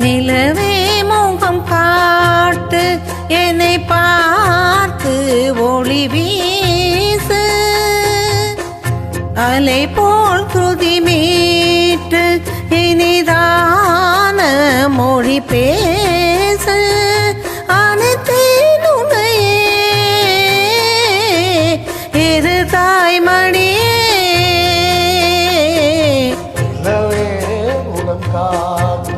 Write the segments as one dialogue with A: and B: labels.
A: நிலவே முகம் காட்டு என்னை பார்த்து ஒளி வீசு அலை போல் துதி மீட்டு இனிதான மொழி பேசு அனைத்தேன் உன்னையே இரு தாய்மணியே
B: நிலவே முகம் காட்டு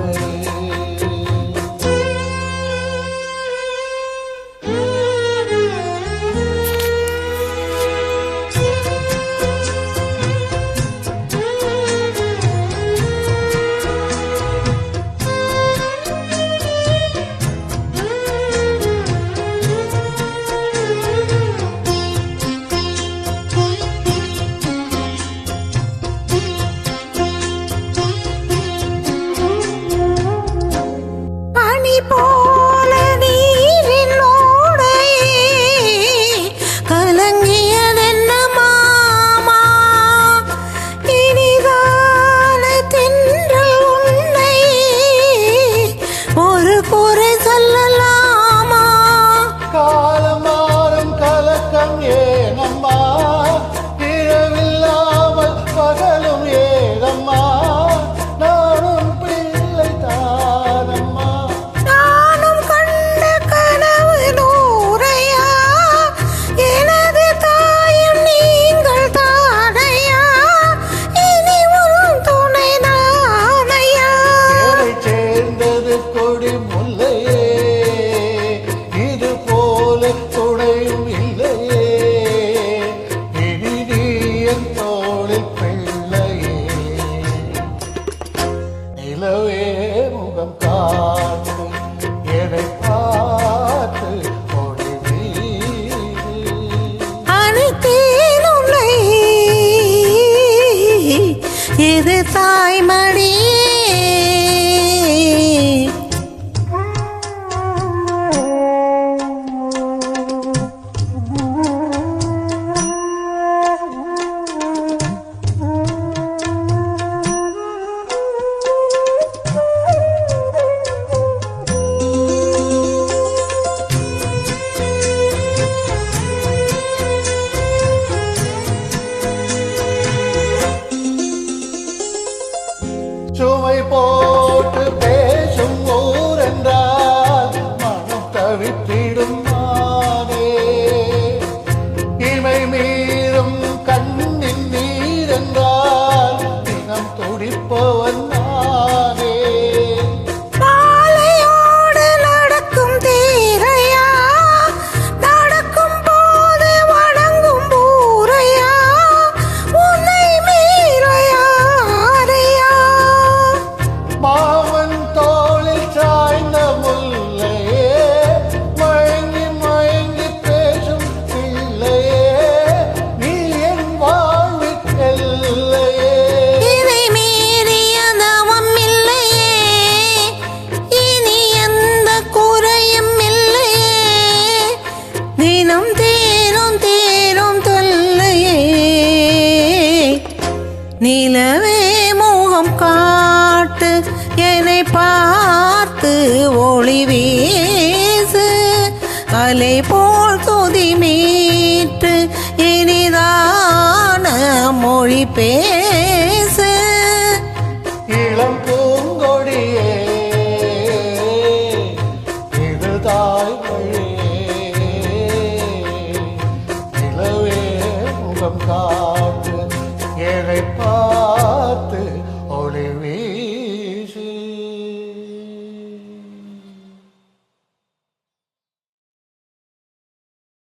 A: போல நீரினோடே கலங்கியதென்ன மாமா இனிதான தென்றல் உன்னை ஒரு குறை சொல்லலாமா
B: காலம் மாறும் கலக்கம் ஏனம்மா இரவில்லாமல் பகலும் ஏதம்மா நானும் பிள்ளை தானம்மா கொடி முல்லையே இது போல துணையும் இல்லையே இனி நீ என் தோளில் பிள்ளையே நிலவே முகம் காட்டு என்னை பார்த்து கொடி வீடு
A: அனைத்தேன் உன்னை இது தாய்மடியே
B: சுமை போட்டு பேசும் ஊரென்றால் மனம் தவித்திடும் நானே இமை மீறும் கண்ணின் நீரென்றால் தினம் துடிப்பவன் நானே
A: மாலையோடு நடக்கும் தீரையா நடக்கும் போது வணங்கும் பூரையா உன்னை மீறையாரையா
B: மாமன் தோளில் சாய்ந்த முல்லையே மயங்கி மயங்கி பேசும் பிள்ளையே நீ என் வாழ்வில் எல்லையே
A: இதை மீறிய தவம் இல்லையே இனி எந்த குறையும் இல்லையே தினம் தேரும் தேரும் தொல்லையே நிலவே முகம் காட்டு என்னை பார்த்து ஒளி வீசு அலை போல் துதி மீட்டு இனிதான மொழி